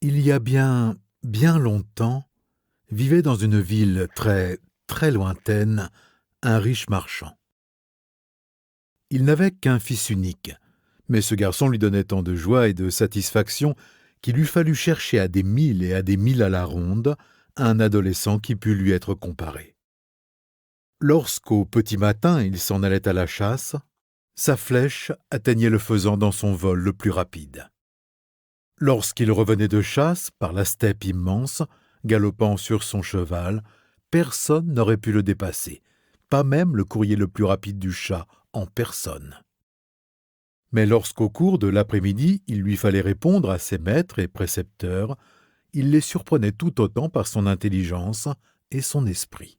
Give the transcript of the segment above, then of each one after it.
Il y a bien, bien longtemps, vivait dans une ville très, très lointaine un riche marchand. Il n'avait qu'un fils unique, mais ce garçon lui donnait tant de joie et de satisfaction qu'il eût fallu chercher à des milles et à des milles à la ronde un adolescent qui pût lui être comparé. Lorsqu'au petit matin il s'en allait à la chasse, sa flèche atteignait le faisan dans son vol le plus rapide. Lorsqu'il revenait de chasse par la steppe immense, galopant sur son cheval, personne n'aurait pu le dépasser, pas même le courrier le plus rapide du chat en personne. Mais lorsqu'au cours de l'après-midi il lui fallait répondre à ses maîtres et précepteurs, il les surprenait tout autant par son intelligence et son esprit.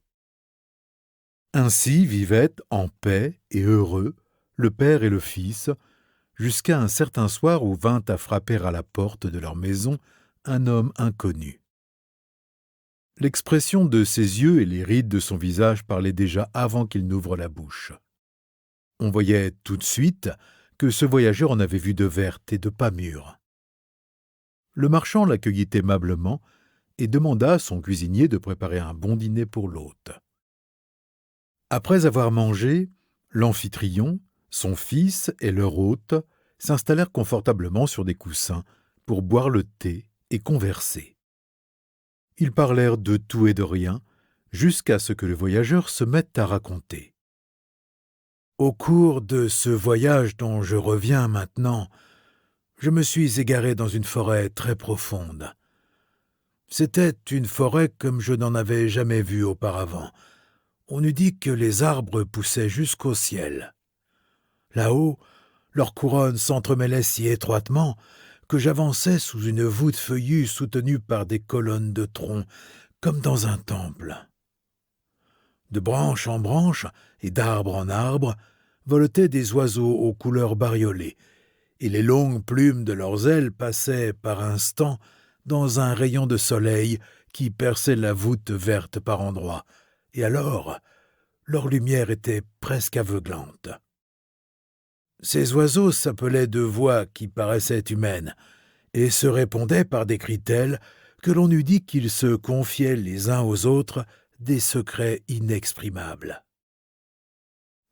Ainsi vivaient, en paix et heureux, le père et le fils, jusqu'à un certain soir où vint à frapper à la porte de leur maison un homme inconnu. L'expression de ses yeux et les rides de son visage parlaient déjà avant qu'il n'ouvre la bouche. On voyait tout de suite que ce voyageur en avait vu de vertes et de pas mûres. Le marchand l'accueillit aimablement et demanda à son cuisinier de préparer un bon dîner pour l'hôte. Après avoir mangé, l'amphitryon, son fils et leur hôte s'installèrent confortablement sur des coussins pour boire le thé et converser. Ils parlèrent de tout et de rien, jusqu'à ce que le voyageur se mette à raconter. Au cours de ce voyage dont je reviens maintenant, je me suis égaré dans une forêt très profonde. C'était une forêt comme je n'en avais jamais vue auparavant. On eût dit que les arbres poussaient jusqu'au ciel. Là-haut, leurs couronnes s'entremêlaient si étroitement que j'avançais sous une voûte feuillue soutenue par des colonnes de troncs, comme dans un temple. De branche en branche et d'arbre en arbre voletaient des oiseaux aux couleurs bariolées, et les longues plumes de leurs ailes passaient par instants dans un rayon de soleil qui perçait la voûte verte par endroits, et alors leur lumière était presque aveuglante. Ces oiseaux s'appelaient de voix qui paraissaient humaines, et se répondaient par des cris tels que l'on eût dit qu'ils se confiaient les uns aux autres des secrets inexprimables.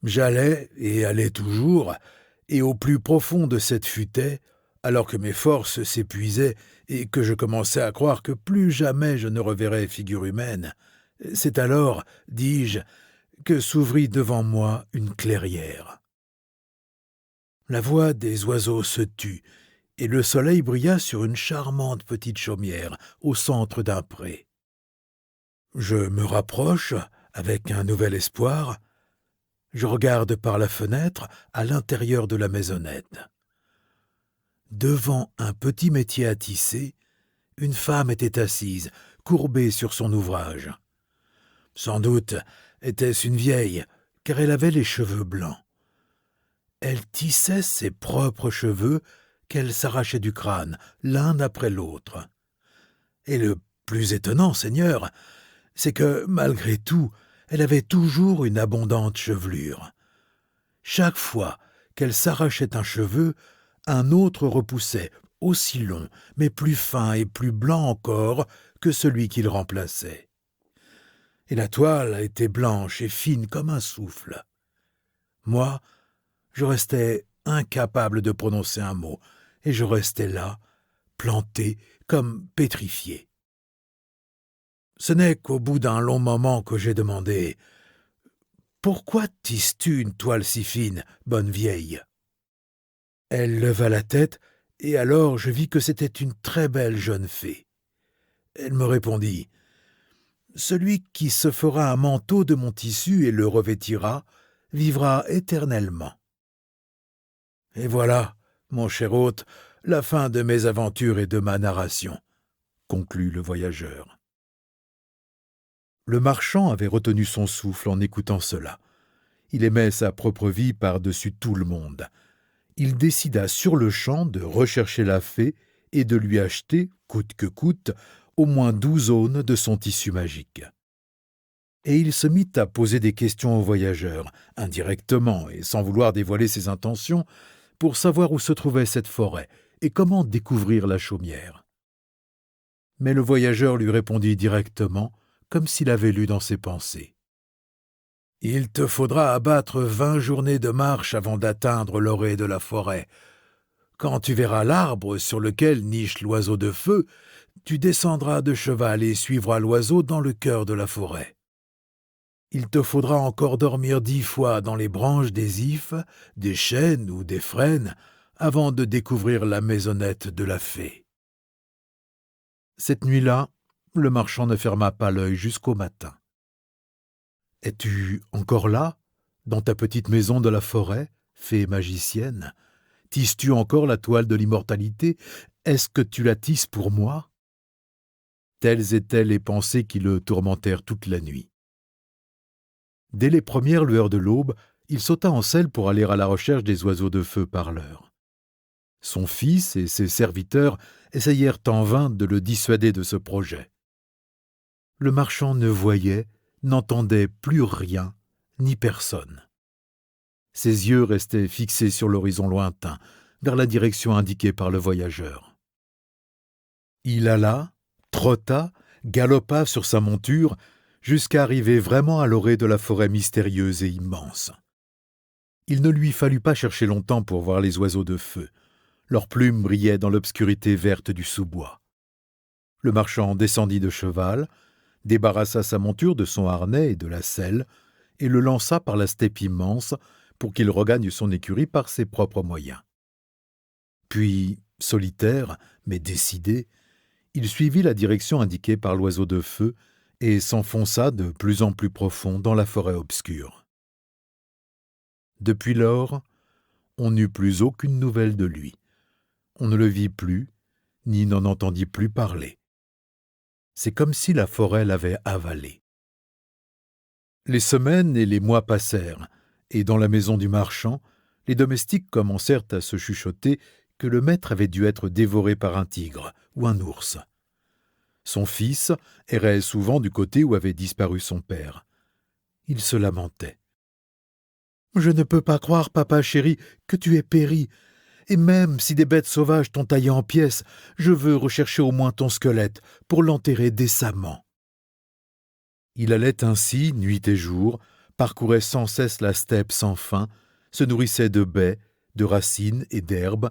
J'allais, et allais toujours, et au plus profond de cette futaie, alors que mes forces s'épuisaient et que je commençais à croire que plus jamais je ne reverrais figure humaine, c'est alors, dis-je, que s'ouvrit devant moi une clairière. La voix des oiseaux se tut, et le soleil brilla sur une charmante petite chaumière au centre d'un pré. Je me rapproche, avec un nouvel espoir. Je regarde par la fenêtre à l'intérieur de la maisonnette. Devant un petit métier à tisser, une femme était assise, courbée sur son ouvrage. Sans doute était-ce une vieille, car elle avait les cheveux blancs. Elle tissait ses propres cheveux qu'elle s'arrachait du crâne, l'un après l'autre. Et le plus étonnant, Seigneur, c'est que, malgré tout, elle avait toujours une abondante chevelure. Chaque fois qu'elle s'arrachait un cheveu, un autre repoussait, aussi long, mais plus fin et plus blanc encore que celui qu'il remplaçait. Et la toile était blanche et fine comme un souffle. Moi, je restais incapable de prononcer un mot, et je restais là, planté, comme pétrifié. Ce n'est qu'au bout d'un long moment que j'ai demandé « Pourquoi tisses-tu une toile si fine, bonne vieille ?» Elle leva la tête, et alors je vis que c'était une très belle jeune fée. Elle me répondit « Celui qui se fera un manteau de mon tissu et le revêtira, vivra éternellement. » Et voilà, mon cher hôte, la fin de mes aventures et de ma narration, conclut le voyageur. Le marchand avait retenu son souffle en écoutant cela. Il aimait sa propre vie par-dessus tout le monde. Il décida sur-le-champ de rechercher la fée et de lui acheter, coûte que coûte, au moins 12 aunes de son tissu magique. Et il se mit à poser des questions au voyageur, indirectement et sans vouloir dévoiler ses intentions, pour savoir où se trouvait cette forêt et comment découvrir la chaumière. Mais le voyageur lui répondit directement, comme s'il avait lu dans ses pensées. « Il te faudra abattre 20 journées de marche avant d'atteindre l'orée de la forêt. Quand tu verras l'arbre sur lequel niche l'oiseau de feu, tu descendras de cheval et suivras l'oiseau dans le cœur de la forêt. Il te faudra encore dormir 10 fois dans les branches des ifs, des chênes ou des frênes avant de découvrir la maisonnette de la fée. » Cette nuit-là, le marchand ne ferma pas l'œil jusqu'au matin. « Es-tu encore là, dans ta petite maison de la forêt, fée magicienne? Tisses-tu encore la toile de l'immortalité? Est-ce que tu la tisses pour moi ?» Telles étaient les pensées qui le tourmentèrent toute la nuit. Dès les premières lueurs de l'aube, il sauta en selle pour aller à la recherche des oiseaux de feu parleurs. Son fils et ses serviteurs essayèrent en vain de le dissuader de ce projet. Le marchand ne voyait, n'entendait plus rien, ni personne. Ses yeux restaient fixés sur l'horizon lointain, vers la direction indiquée par le voyageur. Il alla, trotta, galopa sur sa monture, jusqu'à arriver vraiment à l'orée de la forêt mystérieuse et immense. Il ne lui fallut pas chercher longtemps pour voir les oiseaux de feu. Leurs plumes brillaient dans l'obscurité verte du sous-bois. Le marchand descendit de cheval, débarrassa sa monture de son harnais et de la selle, et le lança par la steppe immense pour qu'il regagne son écurie par ses propres moyens. Puis, solitaire, mais décidé, il suivit la direction indiquée par l'oiseau de feu et s'enfonça de plus en plus profond dans la forêt obscure. Depuis lors, on n'eut plus aucune nouvelle de lui. On ne le vit plus, ni n'en entendit plus parler. C'est comme si la forêt l'avait avalé. Les semaines et les mois passèrent, et dans la maison du marchand, les domestiques commencèrent à se chuchoter que le maître avait dû être dévoré par un tigre ou un ours. Son fils errait souvent du côté où avait disparu son père. Il se lamentait. « Je ne peux pas croire, papa chéri, que tu aies péri. Et même si des bêtes sauvages t'ont taillé en pièces, je veux rechercher au moins ton squelette pour l'enterrer décemment. » Il allait ainsi, nuit et jour, parcourait sans cesse la steppe sans fin, se nourrissait de baies, de racines et d'herbes,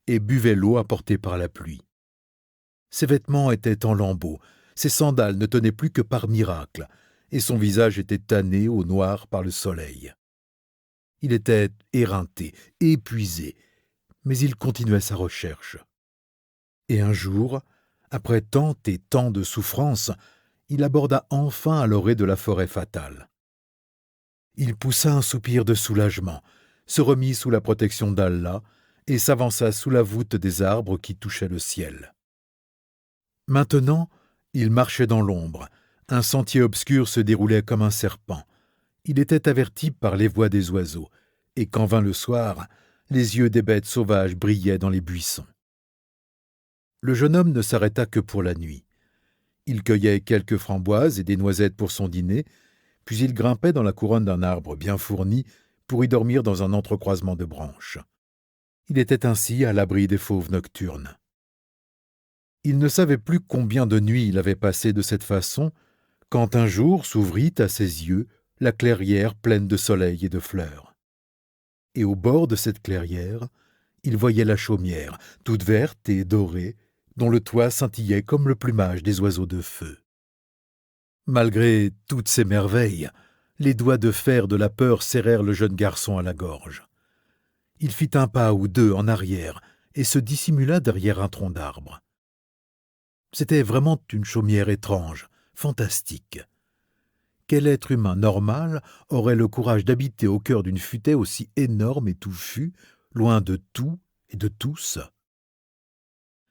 et buvait l'eau apportée par la pluie. Ses vêtements étaient en lambeaux, ses sandales ne tenaient plus que par miracle, et son visage était tanné au noir par le soleil. Il était éreinté, épuisé, mais il continuait sa recherche. Et un jour, après tant et tant de souffrances, il aborda enfin à l'orée de la forêt fatale. Il poussa un soupir de soulagement, se remit sous la protection d'Allah et s'avança sous la voûte des arbres qui touchaient le ciel. Maintenant, il marchait dans l'ombre. Un sentier obscur se déroulait comme un serpent. Il était averti par les voix des oiseaux, et quand vint le soir, les yeux des bêtes sauvages brillaient dans les buissons. Le jeune homme ne s'arrêta que pour la nuit. Il cueillait quelques framboises et des noisettes pour son dîner, puis il grimpait dans la couronne d'un arbre bien fourni pour y dormir dans un entrecroisement de branches. Il était ainsi à l'abri des fauves nocturnes. Il ne savait plus combien de nuits il avait passé de cette façon, quand un jour s'ouvrit à ses yeux la clairière pleine de soleil et de fleurs. Et au bord de cette clairière, il voyait la chaumière, toute verte et dorée, dont le toit scintillait comme le plumage des oiseaux de feu. Malgré toutes ces merveilles, les doigts de fer de la peur serrèrent le jeune garçon à la gorge. Il fit un pas ou deux en arrière et se dissimula derrière un tronc d'arbre. C'était vraiment une chaumière étrange, fantastique. Quel être humain normal aurait le courage d'habiter au cœur d'une futaie aussi énorme et touffue, loin de tout et de tous?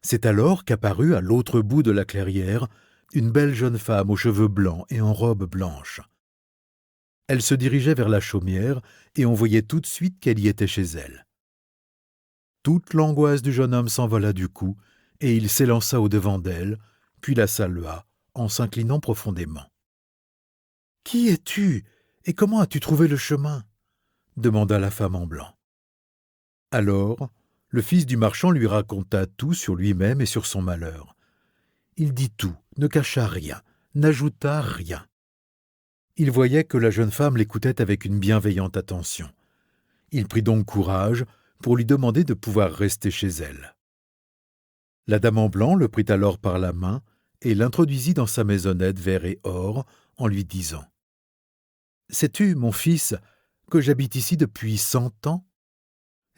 C'est alors qu'apparut à l'autre bout de la clairière une belle jeune femme aux cheveux blancs et en robe blanche. Elle se dirigeait vers la chaumière et on voyait tout de suite qu'elle y était chez elle. Toute l'angoisse du jeune homme s'envola du coup et il s'élança au-devant d'elle, puis la salua en s'inclinant profondément. « Qui es-tu et comment as-tu trouvé le chemin ?» demanda la femme en blanc. Alors, le fils du marchand lui raconta tout sur lui-même et sur son malheur. Il dit tout, ne cacha rien, n'ajouta rien. Il voyait que la jeune femme l'écoutait avec une bienveillante attention. Il prit donc courage pour lui demander de pouvoir rester chez elle. La dame en blanc le prit alors par la main et l'introduisit dans sa maisonnette vert et or en lui disant « Sais-tu, mon fils, que j'habite ici depuis 100 ans ?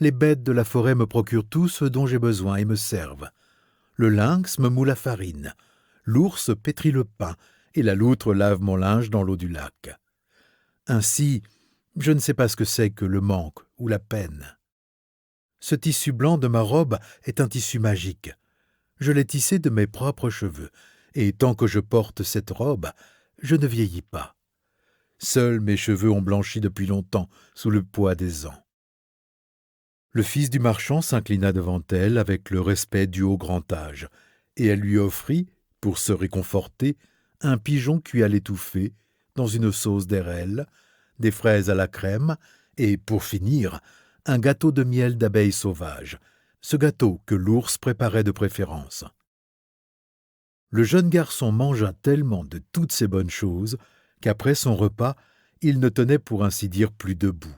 Les bêtes de la forêt me procurent tout ce dont j'ai besoin et me servent. Le lynx me moule la farine, l'ours pétrit le pain et la loutre lave mon linge dans l'eau du lac. Ainsi, je ne sais pas ce que c'est que le manque ou la peine. Ce tissu blanc de ma robe est un tissu magique. Je l'ai tissé de mes propres cheveux, et tant que je porte cette robe, je ne vieillis pas. Seuls mes cheveux ont blanchi depuis longtemps sous le poids des ans. » Le fils du marchand s'inclina devant elle avec le respect dû au grand âge, et elle lui offrit, pour se réconforter, un pigeon cuit à l'étouffée, dans une sauce d'érel, des fraises à la crème, et, pour finir, un gâteau de miel d'abeilles sauvages, ce gâteau que l'ours préparait de préférence. Le jeune garçon mangea tellement de toutes ces bonnes choses qu'après son repas, il ne tenait pour ainsi dire plus debout.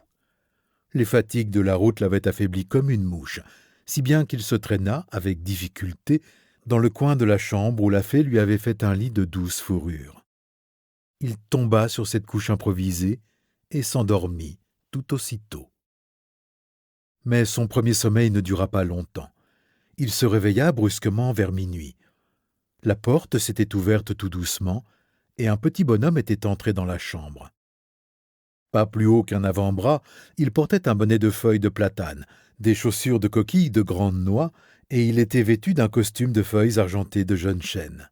Les fatigues de la route l'avaient affaibli comme une mouche, si bien qu'il se traîna, avec difficulté, dans le coin de la chambre où la fée lui avait fait un lit de douce fourrure. Il tomba sur cette couche improvisée et s'endormit tout aussitôt. Mais son premier sommeil ne dura pas longtemps. Il se réveilla brusquement vers minuit. La porte s'était ouverte tout doucement, et un petit bonhomme était entré dans la chambre. Pas plus haut qu'un avant-bras, il portait un bonnet de feuilles de platane, des chaussures de coquilles de grandes noix, et il était vêtu d'un costume de feuilles argentées de jeunes chênes.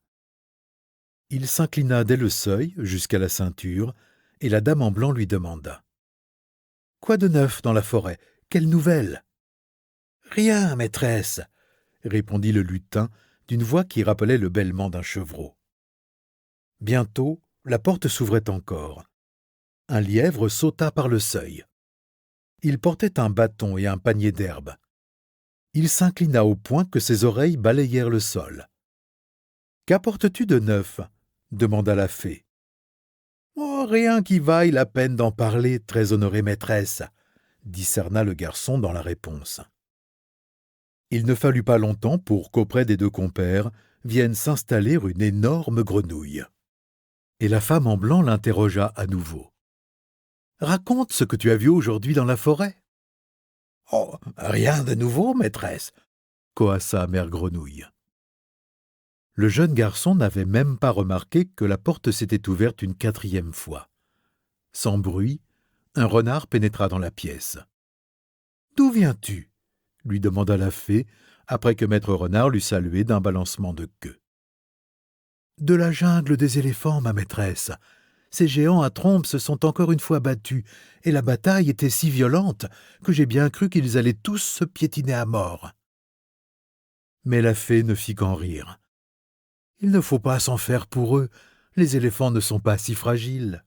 Il s'inclina dès le seuil, jusqu'à la ceinture, et la dame en blanc lui demanda « Quoi de neuf dans la forêt ? Quelle nouvelle ?»« Rien, maîtresse, » répondit le lutin, d'une voix qui rappelait le bêlement d'un chevreau. Bientôt, la porte s'ouvrait encore. Un lièvre sauta par le seuil. Il portait un bâton et un panier d'herbes. Il s'inclina au point que ses oreilles balayèrent le sol. « Qu'apportes-tu de neuf ?» demanda la fée. « Oh, rien qui vaille la peine d'en parler, très honorée maîtresse, » discerna le garçon dans la réponse. Il ne fallut pas longtemps pour qu'auprès des deux compères vienne s'installer une énorme grenouille. Et la femme en blanc l'interrogea à nouveau. « Raconte ce que tu as vu aujourd'hui dans la forêt. »« Oh, rien de nouveau, maîtresse, » coassa Mère Grenouille. Le jeune garçon n'avait même pas remarqué que la porte s'était ouverte une 4e fois. Sans bruit, un renard pénétra dans la pièce. « D'où viens-tu » lui demanda la fée, après que Maître Renard l'eut salué d'un balancement de queue. « De la jungle des éléphants, ma maîtresse. Ces géants à trompe se sont encore une fois battus, et la bataille était si violente que j'ai bien cru qu'ils allaient tous se piétiner à mort. » Mais la fée ne fit qu'en rire. « Il ne faut pas s'en faire pour eux, les éléphants ne sont pas si fragiles. »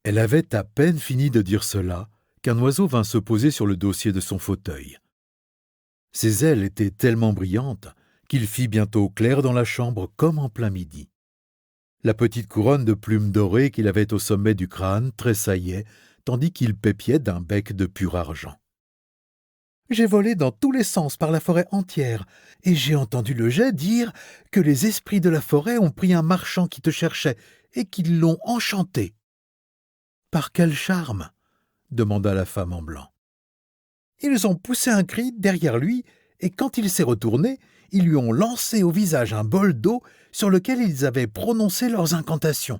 Elle avait à peine fini de dire cela qu'un oiseau vint se poser sur le dossier de son fauteuil. Ses ailes étaient tellement brillantes qu'il fit bientôt clair dans la chambre comme en plein midi. La petite couronne de plumes dorées qu'il avait au sommet du crâne tressaillait, tandis qu'il pépiait d'un bec de pur argent. « J'ai volé dans tous les sens par la forêt entière, et j'ai entendu le geai dire que les esprits de la forêt ont pris un marchand qui te cherchait et qu'ils l'ont enchanté. »« Par quel charme ?» demanda la femme en blanc. « Ils ont poussé un cri derrière lui, et quand il s'est retourné, ils lui ont lancé au visage un bol d'eau sur lequel ils avaient prononcé leurs incantations.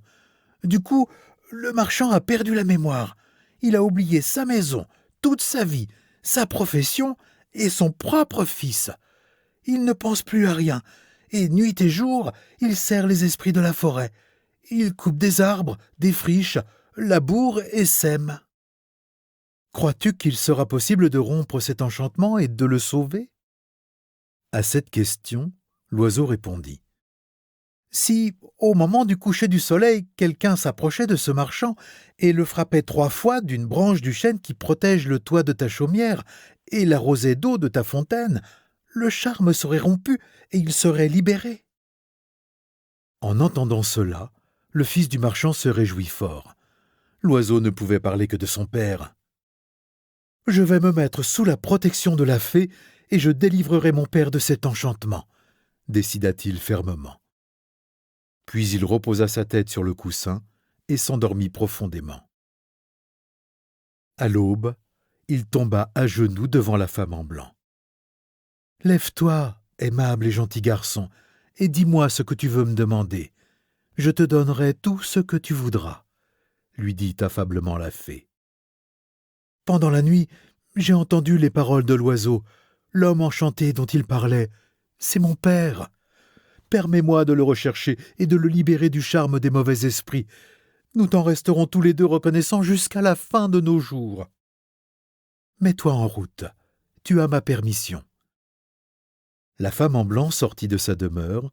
Du coup, le marchand a perdu la mémoire. Il a oublié sa maison, toute sa vie, sa profession et son propre fils. Il ne pense plus à rien, et nuit et jour, il serre les esprits de la forêt. Il coupe des arbres, défriche, laboure et sème. Crois-tu qu'il sera possible de rompre cet enchantement et de le sauver ?» À cette question, l'oiseau répondit. « Si, au moment du coucher du soleil, quelqu'un s'approchait de ce marchand et le frappait 3 fois d'une branche du chêne qui protège le toit de ta chaumière et l'arrosait d'eau de ta fontaine, le charme serait rompu et il serait libéré. En entendant cela, le fils du marchand se réjouit fort. L'oiseau ne pouvait parler que de son père. « Je vais me mettre sous la protection de la fée et je délivrerai mon père de cet enchantement », décida-t-il fermement. Puis il reposa sa tête sur le coussin et s'endormit profondément. À l'aube, il tomba à genoux devant la femme en blanc. « Lève-toi, aimable et gentil garçon, et dis-moi ce que tu veux me demander. Je te donnerai tout ce que tu voudras, » lui dit affablement la fée. « Pendant la nuit, j'ai entendu les paroles de l'oiseau. L'homme enchanté dont il parlait, c'est mon père. Permets-moi de le rechercher et de le libérer du charme des mauvais esprits. Nous t'en resterons tous les deux reconnaissants jusqu'à la fin de nos jours. Mets-toi en route, tu as ma permission. » La femme en blanc sortit de sa demeure,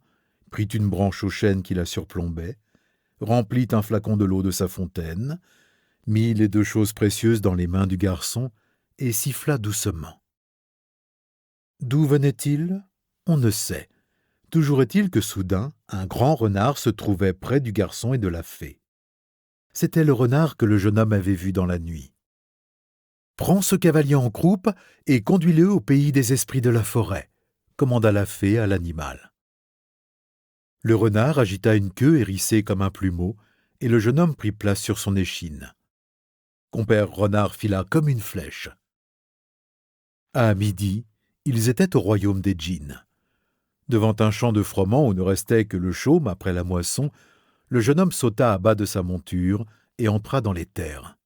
prit une branche au chêne qui la surplombait, remplit un flacon de l'eau de sa fontaine, mit les 2 choses précieuses dans les mains du garçon et siffla doucement. D'où venait-il ? On ne sait. Toujours est-il que soudain, un grand renard se trouvait près du garçon et de la fée. C'était le renard que le jeune homme avait vu dans la nuit. « Prends ce cavalier en croupe et conduis-le au pays des esprits de la forêt », commanda la fée à l'animal. Le renard agita une queue hérissée comme un plumeau, et le jeune homme prit place sur son échine. Compère Renard fila comme une flèche. À midi, ils étaient au royaume des djinns. Devant un champ de froment où ne restait que le chaume après la moisson, le jeune homme sauta à bas de sa monture et entra dans les terres.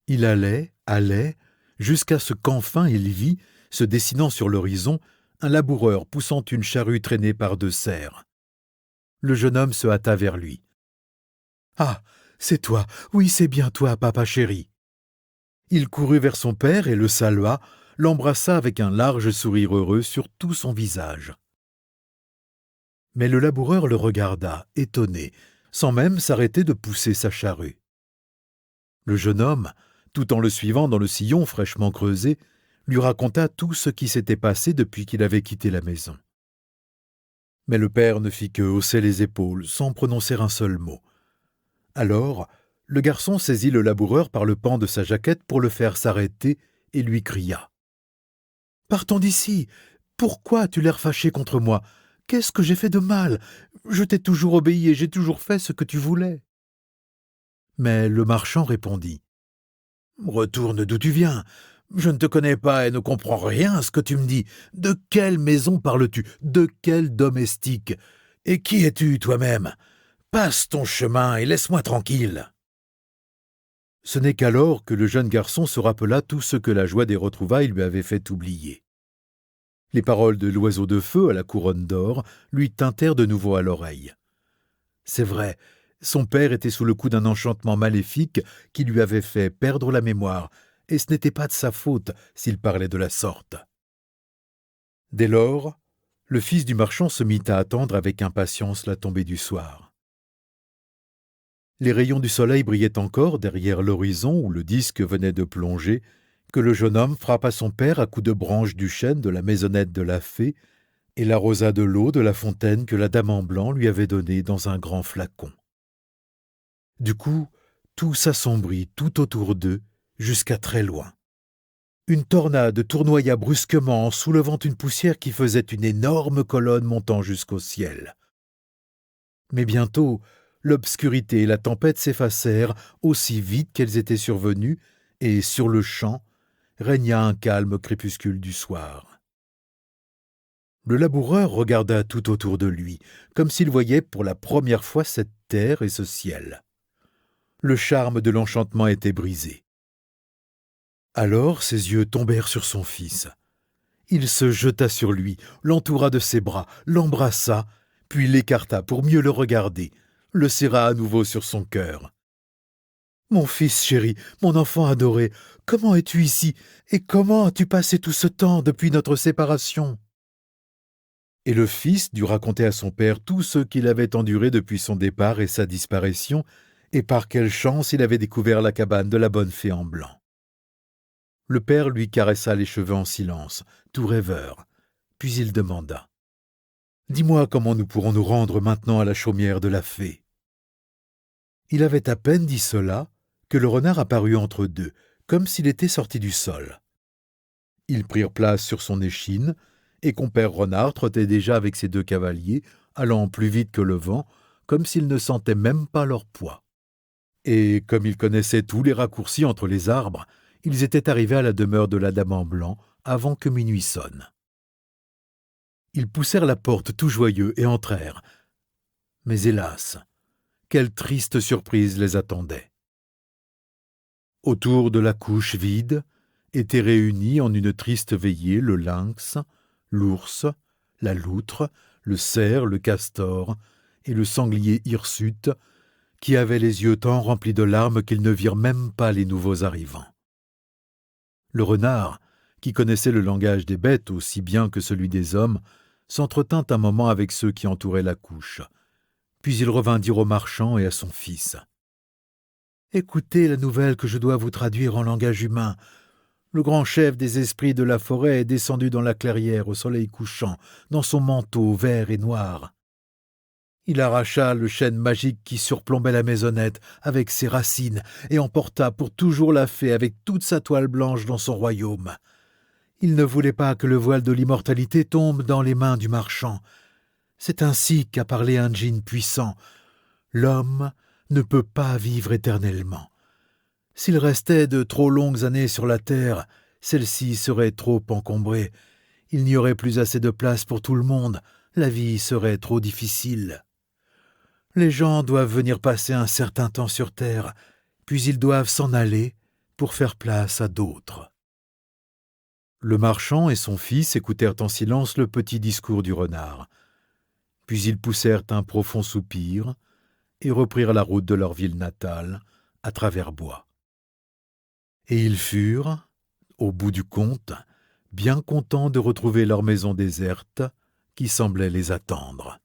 Il allait, jusqu'à ce qu'enfin il vit, se dessinant sur l'horizon, un laboureur poussant une charrue traînée par 2 cerfs. Le jeune homme se hâta vers lui. « Ah, c'est toi, oui, c'est bien toi, papa chéri. » Il courut vers son père et le salua, l'embrassa avec un large sourire heureux sur tout son visage. Mais le laboureur le regarda, étonné, sans même s'arrêter de pousser sa charrue. Le jeune homme, tout en le suivant dans le sillon fraîchement creusé, lui raconta tout ce qui s'était passé depuis qu'il avait quitté la maison. Mais le père ne fit que hausser les épaules, sans prononcer un seul mot. Alors, le garçon saisit le laboureur par le pan de sa jaquette pour le faire s'arrêter et lui cria. « Partons d'ici. Pourquoi as-tu l'air fâché contre moi ? Qu'est-ce que j'ai fait de mal ? Je t'ai toujours obéi et j'ai toujours fait ce que tu voulais. » Mais le marchand répondit. « Retourne d'où tu viens. Je ne te connais pas et ne comprends rien à ce que tu me dis. De quelle maison parles-tu ? De quel domestique ? Et qui es-tu toi-même ? Passe ton chemin et laisse-moi tranquille. » Ce n'est qu'alors que le jeune garçon se rappela tout ce que la joie des retrouvailles lui avait fait oublier. Les paroles de l'oiseau de feu à la couronne d'or lui tintèrent de nouveau à l'oreille. C'est vrai, son père était sous le coup d'un enchantement maléfique qui lui avait fait perdre la mémoire, et ce n'était pas de sa faute s'il parlait de la sorte. Dès lors, le fils du marchand se mit à attendre avec impatience la tombée du soir. Les rayons du soleil brillaient encore derrière l'horizon où le disque venait de plonger, que le jeune homme frappa son père à coups de branches du chêne de la maisonnette de la fée et l'arrosa de l'eau de la fontaine que la dame en blanc lui avait donnée dans un grand flacon. Du coup, tout s'assombrit tout autour d'eux, jusqu'à très loin. Une tornade tournoya brusquement en soulevant une poussière qui faisait une énorme colonne montant jusqu'au ciel. Mais bientôt, l'obscurité et la tempête s'effacèrent aussi vite qu'elles étaient survenues, et sur le champ régna un calme crépuscule du soir. Le laboureur regarda tout autour de lui, comme s'il voyait pour la première fois cette terre et ce ciel. Le charme de l'enchantement était brisé. Alors ses yeux tombèrent sur son fils. Il se jeta sur lui, l'entoura de ses bras, l'embrassa, puis l'écarta pour mieux le regarder, le serra à nouveau sur son cœur. « Mon fils chéri, mon enfant adoré, comment es-tu ici, et comment as-tu passé tout ce temps depuis notre séparation ?» Et le fils dut raconter à son père tout ce qu'il avait enduré depuis son départ et sa disparition, et par quelle chance il avait découvert la cabane de la bonne fée en blanc. Le père lui caressa les cheveux en silence, tout rêveur, puis il demanda. Dis-moi comment nous pourrons nous rendre maintenant à la chaumière de la fée. » Il avait à peine dit cela que le renard apparut entre deux, comme s'il était sorti du sol. Ils prirent place sur son échine, et compère Renard trottait déjà avec ses deux cavaliers, allant plus vite que le vent, comme s'ils ne sentaient même pas leur poids. Et comme ils connaissaient tous les raccourcis entre les arbres, ils étaient arrivés à la demeure de la dame en blanc avant que minuit sonne. Ils poussèrent la porte tout joyeux et entrèrent. Mais hélas, quelle triste surprise les attendait. Autour de la couche vide étaient réunis en une triste veillée le lynx, l'ours, la loutre, le cerf, le castor et le sanglier hirsute, qui avaient les yeux tant remplis de larmes qu'ils ne virent même pas les nouveaux arrivants. Le renard, qui connaissait le langage des bêtes aussi bien que celui des hommes, s'entretint un moment avec ceux qui entouraient la couche. Puis il revint dire au marchand et à son fils. « Écoutez la nouvelle que je dois vous traduire en langage humain. Le grand chef des esprits de la forêt est descendu dans la clairière au soleil couchant, dans son manteau vert et noir. Il arracha le chêne magique qui surplombait la maisonnette avec ses racines et emporta pour toujours la fée avec toute sa toile blanche dans son royaume. Il ne voulait pas que le voile de l'immortalité tombe dans les mains du marchand. C'est ainsi qu'a parlé un djinn puissant. L'homme ne peut pas vivre éternellement. S'il restait de trop longues années sur la terre, celle-ci serait trop encombrée. Il n'y aurait plus assez de place pour tout le monde. La vie serait trop difficile. Les gens doivent venir passer un certain temps sur terre, puis ils doivent s'en aller pour faire place à d'autres. » Le marchand et son fils écoutèrent en silence le petit discours du renard. Puis ils poussèrent un profond soupir et reprirent la route de leur ville natale, à travers bois. Et ils furent, au bout du compte, bien contents de retrouver leur maison déserte qui semblait les attendre.